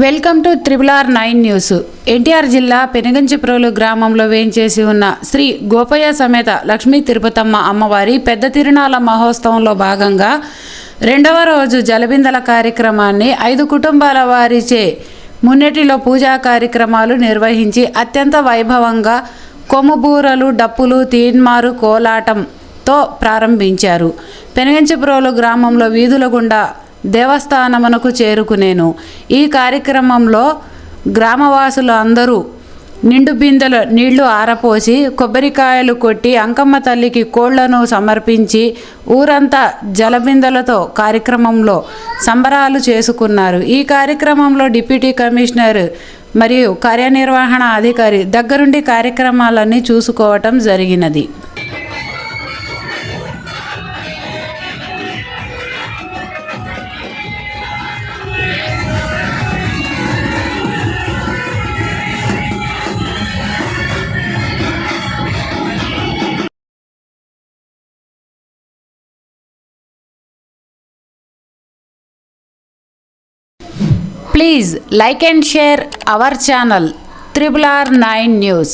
Welcome to RR9 news. NTR జిల్లా పెనుగంచిప్రోలు గ్రామంలో వేంచేసి ఉన్న శ్రీ గోపయ్య సమేత లక్ష్మీ తిరుపతమ్మ అమ్మవారి పెద్ద తిరునాళ మహోత్సవంలో భాగంగా రెండవ రోజు జలబిందల కార్యక్రమాన్ని 5 కుటుంబాల వారిచే మున్నెటిలో పూజా కార్యక్రమాలు నిర్వహించి అత్యంత వైభవంగా కొమ్ముబూరలు, డప్పులు, తీన్మారు, కోలాటంతో ప్రారంభించారు. పెనుగంచిప్రోలు గ్రామంలో వీధుల గుండా దేవస్థానమునకు చేరుకునేను. ఈ కార్యక్రమంలో గ్రామవాసులు అందరూ నిండు బిందెల నీళ్లు ఆరపోసి కొబ్బరికాయలు కొట్టి అంకమ్మ తల్లికి కోళ్లను సమర్పించి ఊరంతా జలబిందెలతో కార్యక్రమంలో సంబరాలు చేసుకున్నారు. ఈ కార్యక్రమంలో డిప్యూటీ కమిషనర్ మరియు కార్యనిర్వహణ అధికారి దగ్గరుండి కార్యక్రమాలన్నీ చూసుకోవటం జరిగినది. Please like and share our channel RR9 News.